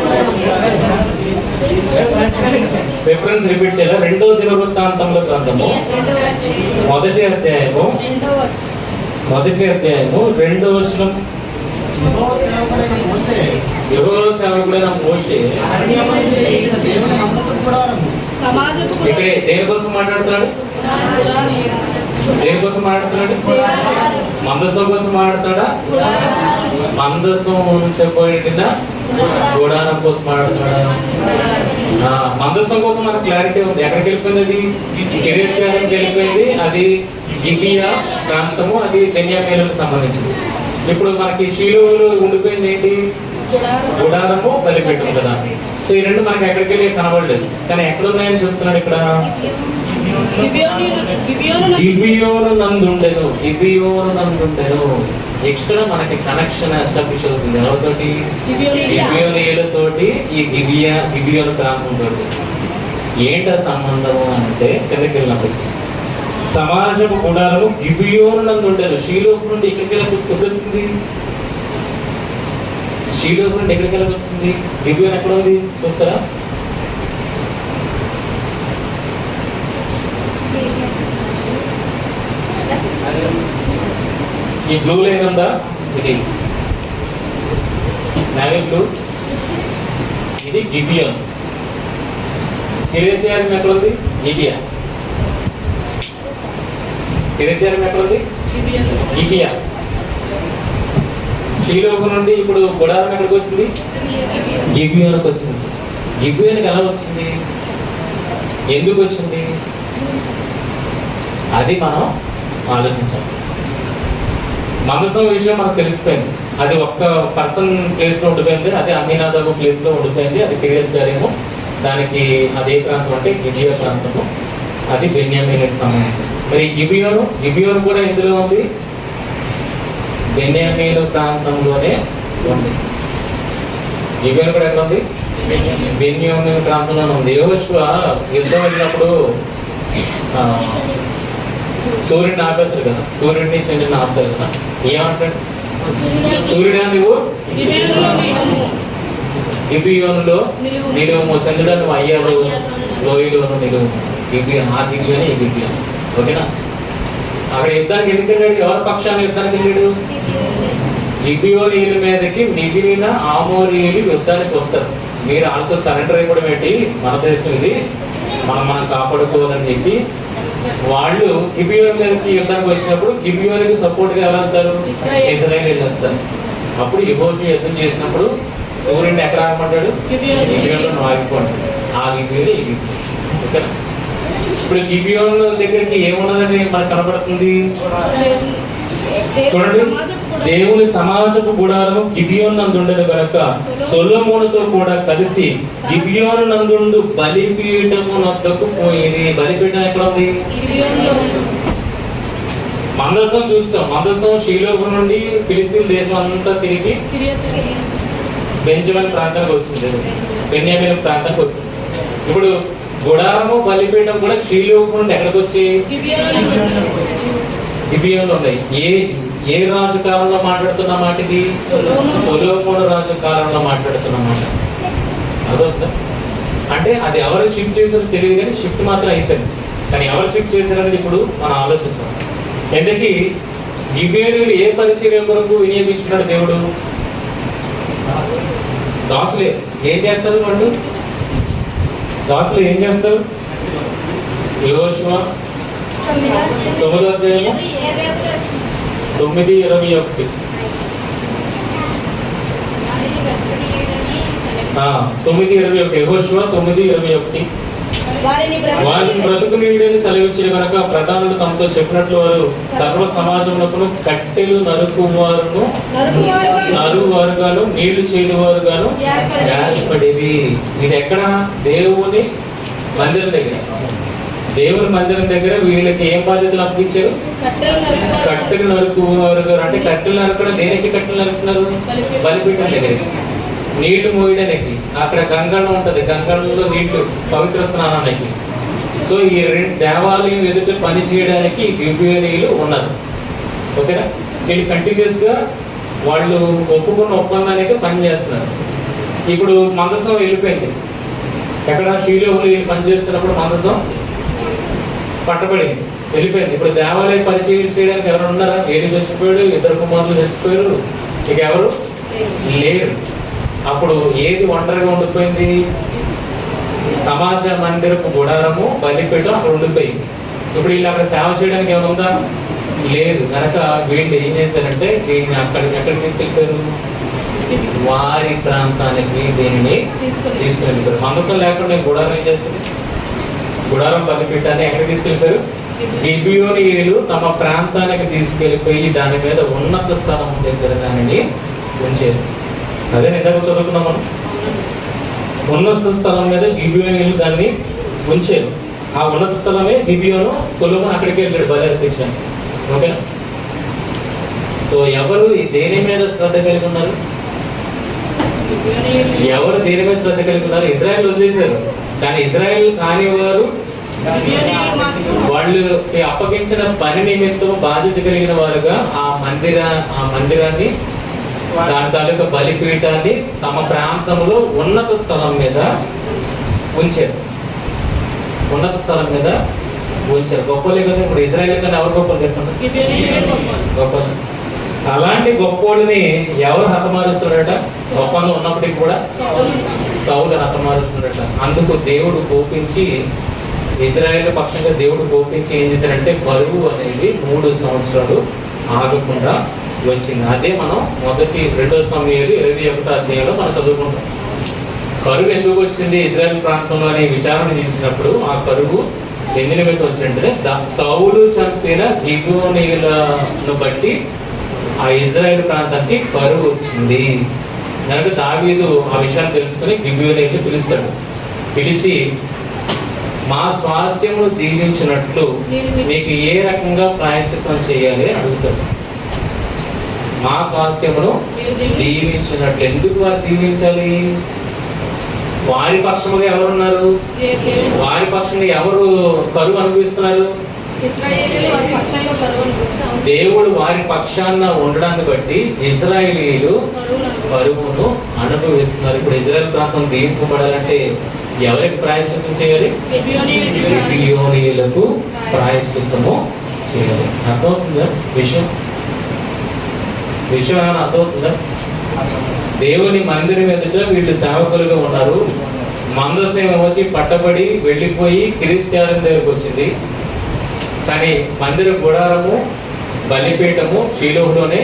[SPEAKER 1] రిఫరెన్స్ రిపీట్ చేయాలి. రెండో దినవృత్తాంతముల గ్రంథము మొదటి అధ్యాయము 2వ వచనం. యెహోవా సేవకుడైన మోషే ఇక్కడ దేనికోసం మాట్లాడుతున్నాడు? మందసం కోసం మాట్లాడతాడా? మందసం ఉంచబడిన గుడారం కోసం మాట్లాడుతున్నాడా? మందసం కోసం మనకు క్లారిటీ ఉంది. ఎక్కడికి వెళ్ళిపోయింది? అది కిరెత్యారీముకి వెళ్ళిపోయింది. అది గిబియా ప్రాంతము, అది బెన్యామీనులకు సంబంధించింది. ఇప్పుడు మనకి షీలోలో ఉండిపోయింది ఏంటి? గుడారము బలిపీఠం కదా. సో ఈ రెండు మనకి ఎక్కడికి వెళ్ళి కనబడలేదు. కానీ ఎక్కడ ఉన్నాయని చెప్తున్నాడు ఇక్కడ? గిబియోను నందుండెను. ఇక్కడ మనకి కనెక్షన్ ఎస్టాబ్లిష్ అవుతుంది. ఎవరితోటి? గిబియోనీయులతోటి. ఈ గిబియోను ప్రాంతం తోటి ఏంట సంబంధము అంటే కిందకి వెళ్ళినప్పటికీ సమాజపు గుడారము గిబియోను నందుండెను. షీలోకు నుండి ఎక్కడికి వచ్చింది? షీలోకు నుండి ఎక్కడికి వచ్చింది? గిబియోను ఎక్కడ ఉంది చూస్తారా? ఈ బ్లూ లైన్ ఉందా? ఇది నేవీ బ్లూ. ఇది గిబియోన్. కిరెత్యారీము ఎక్కడ ఉంది? గిబియా. కిరెత్యారీము ఎక్కడ ఉంది? గిబియా. షీలోకు నుండి ఇప్పుడు గుడారం ఎక్కడికి వచ్చింది? గిబియోనుకు వచ్చింది. గిబియోనుకి ఎలా వచ్చింది? ఎందుకు వచ్చింది? అది మనం ఆలోచించాలి. మందసం విషయం మనకు తెలిసిపోయింది. అది ఒక్క పర్సన్ ప్లేస్ లో ఉండిపోయింది. అది అమీనాదాబు ప్లేస్ లో ఉండిపోయింది. అది కిరెత్యారీము. దానికి అదే ప్రాంతం అంటే గిబియా ప్రాంతము. అది బెన్యామీనుకి సంబంధించింది. మరి గిబియోను కూడా ఎందులో ఉంది? బెన్యామీను ప్రాంతంలోనే ఉంది. గిబియోను కూడా ఎక్కడ ఉంది? బెన్యామీను ప్రాంతంలో ఉంది. యెహోషువ యుద్ధం వెళ్ళినప్పుడు సూర్యుడిని ఆపేస్తారు కదా, సూర్యుడిని చంద్రుడిని ఆపుతారు కదా. ఏమంటాడు? సూర్యుడా నువ్వు గిబియోనులో నిలువు, చంద్రుడా నువ్వు అయ్యారు లోయలోను నిలువు. ఆ గిబియోని ఈ గిబియోను. ఓకేనా? అక్కడ యుద్ధానికి ఎందుకు వెళ్ళాడు? ఎవరి పక్షాన్ని యుద్ధానికి వెళ్ళాడు? గిబియోనీయుల మీదకి మిగిలిన ఆమోరీయులు యుద్ధానికి వస్తారు. మీరు వాళ్ళతో సరెండర్ అయిపోవడం ఏంటి, మన దేశం ఇది, మనం కాపాడుకోవాలని చెప్పి వాళ్ళు గిబియోన్ మీదకి యుద్ధానికి వచ్చినప్పుడు గిబియోనికి సపోర్ట్ గా ఎవరు వెళ్తారు? ఇశ్రాయేలీయులు వెళ్తారు. అప్పుడు యెహోషువ యుద్ధం చేసినప్పుడు సూర్యుడిని ఎక్కడ ఆగమంటాడు? గిబియోన్లో ఆగిపోండి. ఆ గిబియోని ఈ గిబియోన్. ఓకేనా? ఇప్పుడు గిబియోన్ దగ్గరికి ఏమున్నదని మనకు కనబడుతుంది. చూడండి, దేవుని సమాజపు గుడారము గిబియోను నందుండెను గనుక సొలొమోనుతో కూడా కలిసి గిబియోను నందుండు బలిపీఠము నొద్దకు పోయింది. బలిపీఠం ఎక్కడ ఉంది? మందసం చూస్తాం. మందసం షీలోకు నుండి ఫిలిస్తీన్ దేశం అంతా తిరిగి బెంజమిన్ ప్రాంతానికి వచ్చింది, బెన్యామీను ప్రాంతానికి వచ్చింది. ఇప్పుడు గుడారము బలిపీఠం కూడా షీలోకు నుండి ఎక్కడికి వచ్చి గిబియోన్లో ఉన్నాయి. ఏ రాజు కాలంలో మాట్లాడుతున్న మాట ఇది? సొలొమోను రాజు కాలంలో మాట్లాడుతున్న మాట. అదొద్దా? అంటే అది ఎవరు షిఫ్ట్ చేశారో తెలియదు, కానీ షిఫ్ట్ మాత్రం అయిపోయింది. కానీ ఎవరు షిఫ్ట్ చేశారనేది ఇప్పుడు మనం ఆలోచిద్దాం. ఎందుకు గిబియోనీయులు ఏ పరిచర్య కొరకు వినియోగించుకున్నాడు దేవుడు? దాసులే. ఏం చేస్తారు వాళ్ళు? దాసులు ఏం చేస్తారు? యెహోషువ 9వ అధ్యాయము 9:21. 9:21. యెహోషువ 9:21. వారిని బ్రతుకునీయుడని సెలవిచ్చిన కనుక ప్రధానులు తమతో చెప్పినట్లు వారు సర్వ సమాజమునకును కట్టెలు నరువారుగాను నీళ్లు చేదువారుగాను ఏర్పడేది. ఇది ఎక్కడ? దేవుని మందిరం దగ్గర. దేవుని మందిరం దగ్గర వీళ్ళకి ఏం బాధ్యతలు అప్పగించారు? కట్టెలు నరుకువారు గారు. అంటే కట్టెలు నరకడం దేనికి కట్టెలు నరుకుతున్నారు? బలిపీఠం దగ్గరికి. నీళ్లు మోయడానికి అక్కడ గంగళం ఉంటది, గంగళంలో నీళ్లు పవిత్ర స్నానానికి. సో ఈ రెండు దేవాలయం ఎదుట పని చేయడానికి గిబియోనీయులు ఉన్నారు. ఓకేనా? వీళ్ళు కంటిన్యూస్ గా వాళ్ళు ఒప్పుకున్న ఒప్పందానికి పని చేస్తున్నారు. ఇప్పుడు మందసం వెళ్ళిపోయింది. ఎక్కడ? షీలోహులు వీళ్ళు పని చేస్తున్నప్పుడు మందసం పట్టబడింది, వెళ్ళిపోయింది. ఇప్పుడు దేవాలయ పరిచయం చేయడానికి ఎవరు ఉన్నారా? ఏడు చచ్చిపోయాడు, 2 కుమారులు చచ్చిపోయారు, ఇక ఎవరు లేరు. అప్పుడు ఏది ఒంటరిగా ఉండిపోయింది? సమాజ మందిరపు గుడారము బలిపీఠం అక్కడ ఉండిపోయింది. ఇప్పుడు వీళ్ళు అక్కడ సేవ చేయడానికి ఏమైనా ఉందా? లేదు. కనుక వీళ్ళు ఏం చేశారంటే దీన్ని ఎక్కడికి తీసుకెళ్ళిపోయారు? వారి ప్రాంతానికి దీనిని తీసుకెళ్ళిపోయారు. మందసం లేకుండా గుడారం ఏం చేస్తుంది? గుడారం బలిపీఠాన్ని ఎక్కడికి తీసుకెళ్ళిపోయారు? గిబియోనీయులు తమ ప్రాంతానికి తీసుకెళ్ళిపోయి దాని మీద ఉన్నత స్థలం దగ్గర దానిని ఉంచారు. అదే నిజంగా చదువుకున్నాం మనం. ఉన్నత స్థలం మీద గిబియోనీయులు దాన్ని ఉంచారు. ఆ ఉన్నత స్థలమే గిబియోను. సొలొమోను అక్కడికి వెళ్ళాడు బలి అర్పించడానికి. ఓకేనా? సో ఎవరు దేని మీద శ్రద్ధ కలిగి ఉన్నారు? ఎవరు దేని మీద శ్రద్ధ కలిగి ఉన్నారు? ఇజ్రాయెల్ వదిలేశారు, కానీ ఇజ్రాయెల్ కాని వారు వాళ్ళు అప్పగించిన పని నిమిత్తం బాధ్యత కలిగిన వారుగా ఆ మందిరాన్ని, దాని తాలూకా బలిపీఠాన్ని తమ ప్రాంతంలో ఉన్నత స్థలం మీద ఉంచారు. ఉన్నత స్థలం మీద ఉంచారు. గొప్పలే కదా. ఇప్పుడు ఇజ్రాయెల్ కానీ ఎవరు గొప్పలు చెప్పండి? గొప్పలు. అలాంటి గొప్పోళ్ళని ఎవరు హతమారుస్తున్నాడట? ఒప్పందం ఉన్నప్పటికీ కూడా సౌలు హతమారుస్తున్నాడట. అందుకు దేవుడు కోపించి, ఇజ్రాయెల్ పక్షంగా దేవుడు కోపించి ఏం చేశారంటే కరువు అనేది 3 సంవత్సరాలు ఆగకుండా వచ్చింది. అదే మనం 2 సమూయేలు 21వ అధ్యాయంలో మనం చదువుకుంటాం. కరువు ఎందుకు వచ్చింది ఇజ్రాయెల్ ప్రాంతంలో అనే విచారణ చేసినప్పుడు ఆ కరువు ఎన్ని నిమిత్తం వచ్చిందంటే సౌలు చంపిన గిబియోనీయులను బట్టి ఆ ఇజ్రాయెల్ ప్రాంతానికి కరువు వచ్చింది. కనుక దావీదు ఆ విషయాన్ని తెలుసుకుని గిబియోనీయుల్ని పిలుస్తాడు. పిలిచి మా స్వాస్థ్యమును దీవించినట్లు మీకు ఏ రకంగా ప్రాయశ్చిత్తం చేయాలి అని అడుగుతాడు. మా స్వాస్థ్యమును దీవించినట్లు. ఎందుకు వారు దీవించాలి? వారి పక్షముగా ఎవరున్నారు? వారి పక్షంగా ఎవరు కరువు అనుభవిస్తున్నారు?
[SPEAKER 2] ఇశ్రాయేలీయులు వారి పక్షంగా కరువు అనుభవిస్తారు.
[SPEAKER 1] దేవుడు వారి పక్షాన ఉండడాన్ని బట్టి ఇశ్రాయేలీయులు కరువును అనుభవిస్తున్నారు. ఇప్పుడు ఇజ్రాయెల్ ప్రాంతం దీవింపబడాలంటే ఎవరికి ప్రాయశ్చిత్తం చేయాలి? గిబియోనీయులకు ప్రాయశ్చిత్తము చేయాలి. అర్థమవుతుందా విషయం? ఏమైనా అర్థమవుతుందా? దేవుని మందిరం ఎదుట వీళ్ళు సేవకులుగా ఉన్నారు. మందసం వచ్చి పట్టబడి వెళ్ళిపోయి కిరీత్యారం దగ్గరకు వచ్చింది. కానీ మందిర గుడారము బలిపీఠము షీలోహులోనే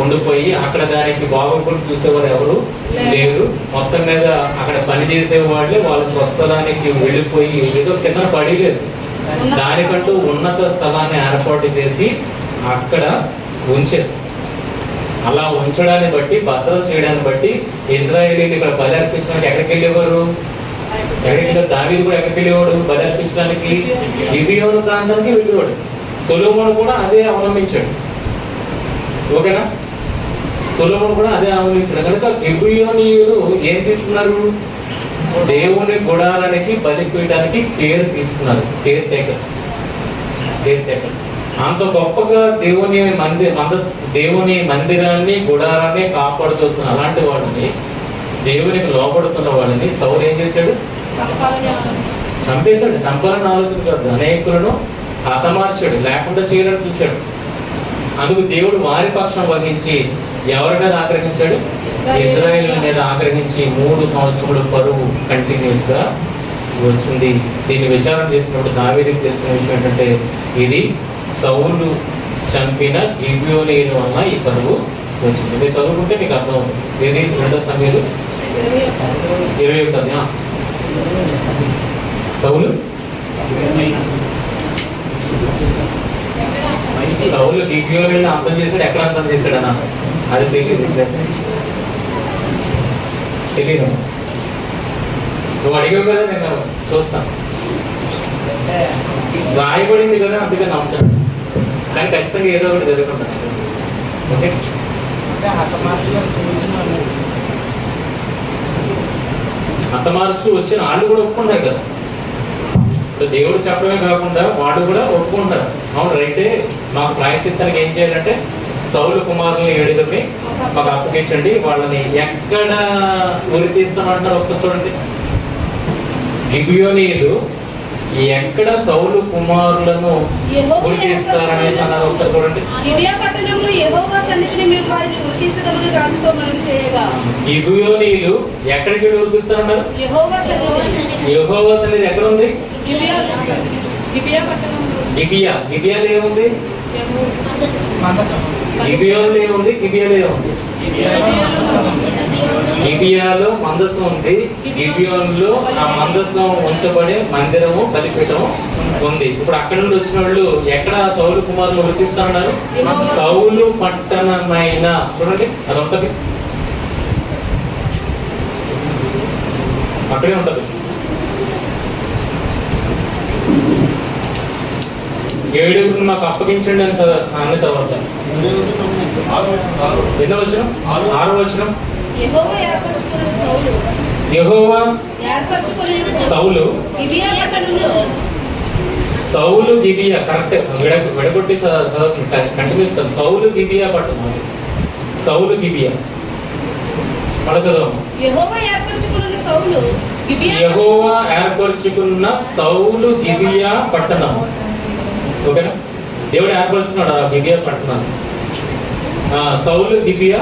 [SPEAKER 1] ఉండిపోయి అక్కడ దానికి బాగోగులు చూసేవారు ఎవరు లేరు. మొత్తం మీద అక్కడ పని చేసే వాళ్ళే వాళ్ళ స్వస్థలానికి వెళ్ళిపోయి ఏదో కింద పడిలేదు. దానికంటూ ఉన్నత స్థలాన్ని ఏర్పాటు చేసి అక్కడ ఉంచారు. అలా ఉంచడాన్ని బట్టి, భద్రం చేయడాన్ని బట్టి ఇజ్రాయేలీలు ఇక్కడ బలి అర్పించడానికి ఎక్కడికి వెళ్ళేవారు? ఎక్కడికి వెళ్ళారు? దావీదు కూడా ఎక్కడికి వెళ్ళేవాడు బలి అర్పించడానికి? గిబియోను ప్రాంతానికి వెళ్ళేవాడు. సొలొమోను కూడా అదే అవలంబించాడు. ఓకేనా? సొలొమోను కూడా అదే అవలంబించాడు. కనుక గిబియోనీయులు ఏం తీసుకున్నారు? దేవుని గుడారానికి బలిపీయడానికి కేర్ తీసుకున్నారు. Caretakers. అంత గొప్పగా దేవుని మందిరాన్ని గుడారాన్ని కాపాడుతూ వస్తున్న అలాంటి వాళ్ళని, దేవునికి లోపడుతున్న వాళ్ళని సౌలు ఏం చేశాడు? చంపేశాడు. చంపాలని ఆలోచన కాదు, అనేకులను హతమార్చాడు, లేకుండా చేయాలని చూశాడు. అందుకు దేవుడు వారి పక్షం వహించి ఎవరి మీద ఆగ్రహించాడు? ఇశ్రాయేలు మీద ఆగ్రహించి 3 సంవత్సరముల కరువు కంటిన్యూస్ గా వచ్చింది. దీన్ని విచారణ చేసినప్పుడు దావీదుకు తెలిసిన విషయం ఏంటంటే ఇది సౌలు చంపిన గిబియోనీయుల వల్ల ఈ కరువు వచ్చింది. మీరు చదువుకుంటే మీకు అర్థం అవుతుంది. ఏది 2 సమయాలు 21. సౌలు గిబియోనీయులను అంతం చేశాడు. ఎక్కడ అంతం చేశాడు అన్న అది తెలియదు. నువ్వు అడిగావు కదా, నేను చూస్తాను. రాయబడింది కదా, అందుకే నమ్ముతాను. కానీ ఖచ్చితంగా ఏదో ఒకటి జరుగుతుంటాను. ఓకే, హతమార్చు వచ్చిన వాళ్ళు కూడా ఒప్పుకుంటారు కదా. దేవుడు చెప్పడమే కాకుండా వాడు కూడా ఒప్పుకుంటారు. అవును రైతే, మాకు ప్రాయశ్చిత్తానికి ఏం చేయాలంటే సౌలు కుమారుని 7 మాకు అప్పగించండి. వాళ్ళని ఎక్కడ ఉరి తీస్తామంటున్నారు ఒకసారి చూడండి. గిబియోనీయులు ఎక్కడ సౌలు కుమారులను ఉరి తీస్తారనేసి అన్నారు. ఒకసారి చూడండి. గిబియోనీయులు ఎక్కడికి ఉరి తీస్తారన్నారు? యెహోవా సన్నిధి ఎక్కడ ఉంది? గిబియాలో ఏముంది? గిబియోలో ఏముంది? గిబియాలో మందసం ఉంది. గిబియోన్లో ఆ మందసం ఉంచబడే మందిరము బలిపీఠము ఉంది. ఇప్పుడు అక్కడ నుండి వచ్చిన వాళ్ళు ఎక్కడ సౌలు కుమారులు వృత్తిస్తారన్నారు? సౌలు పట్టణమైన, చూడండి అదొకటి అక్కడే ఉంటది. 7 మాకు అప్పగించండి అని అన్న తర్వాత 6వ వచనం యెహోవా సౌలు గిబియా కరెక్ట్ విడగొట్టి కంటిన్యూస్. సౌలు గిబియా పట్టణం. సౌలు గిబియా పడ చదవము. యెహోవా ఏర్పరుచుకున్న సౌలు గిబియా పట్టణం. ఓకేనా? దేవుడు ఏర్పరుచుకున్నాడు ఆ గిబియా పట్టణాన్ని. సౌలు గిబియా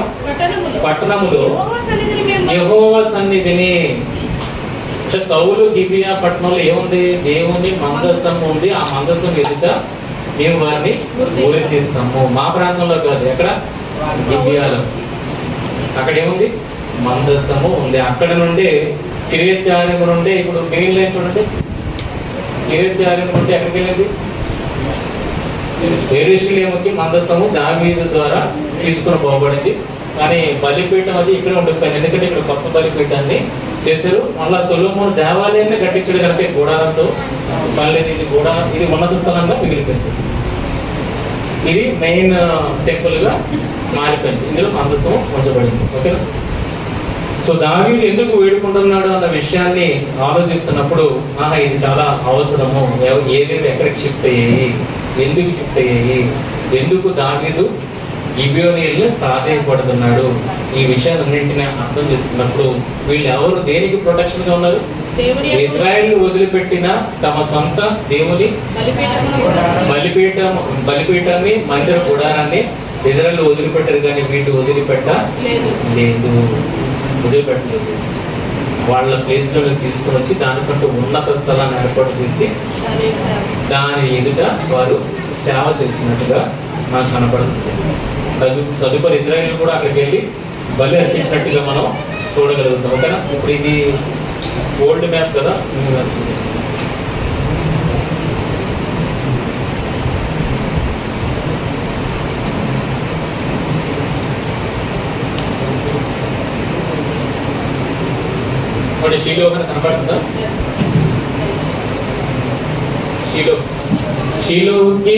[SPEAKER 1] పట్టణములో యెహోవా సన్నిధిని. సౌలు గిబియా పట్టణంలో ఏముంది? దేవుని మందసం ఉంది. ఆ మందసం ఎదుట మేము వారిని ఊరి తీస్తాము. మా ప్రాంతంలో కాదు, ఎక్కడ? గిబియాలో. అక్కడ ఏముంది? మందసము ఉంది. అక్కడ నుండి కిరీత్యారీము నుండి, ఇప్పుడు మెయిన్ లైన్ చూడండి, కిరీత్యారీము నుండి ఎక్కడికి వెళ్ళింది? యెరూషలేముకి మందసము దావీదు ద్వారా తీసుకుని పోబడింది. కానీ బలిపీఠం అది ఇక్కడ ఉండిపోయింది. ఎందుకంటే ఇక్కడ గొప్ప బలిపీఠాన్ని చేశారు. మళ్ళా సొలొమోను దేవాలయాన్ని కట్టించడు కనుక గుడారంతో మళ్ళీ ఇది ఉన్నత స్థలంగా మిగిలిపోయింది. ఇది మెయిన్ టెంపుల్ గా మారిపోయింది. ఇందులో మందసం ఉంచబడింది. ఓకేనా? సో దావీదు ఎందుకు వేడుకుంటున్నాడు అన్న విషయాన్ని ఆలోచిస్తున్నప్పుడు ఇది చాలా అవసరము, ఏవేవి ఎక్కడికి షిఫ్ట్ అయ్యాయి, ఎందుకు షిఫ్ట్ అయ్యాయి, ఎందుకు దావీదు గిబియోనీయుల్ని ప్రాధేయపడుతున్నాడు, ఈ విషయాలన్నింటినీ అర్థం చేసుకున్నప్పుడు వీళ్ళు ఎవరు దేనికి ప్రొటెక్షన్ గా ఉన్నారు?
[SPEAKER 2] దేవుని
[SPEAKER 1] ఇజ్రాయెల్ వదిలిపెట్టిన తమ సొంత దేవుని బలిపీఠాన్ని మందిర గుడారాన్ని ఇజ్రాయెల్ వదిలిపెట్టారు, కానీ వీళ్ళు వదిలిపెట్టలేదు, వదిలిపెట్టలేదు. వాళ్ళ ప్లేస్లో తీసుకుని వచ్చి దానికంటూ ఉన్నత స్థలాన్ని ఏర్పాటు చేసి దాని ఎదుట వారు సేవ చేస్తున్నట్టుగా మనకు కనపడుతుంది. తదుపరి ఇజ్రాయెల్ కూడా అక్కడికి వెళ్ళి బలి అర్పించినట్టుగా మనం చూడగలుగుతాం. ఓకేనా? ఇప్పుడు ఇది ఓల్డ్ మ్యాప్ కదా, మరి షీలో కనపడుతుందా? షీలోకి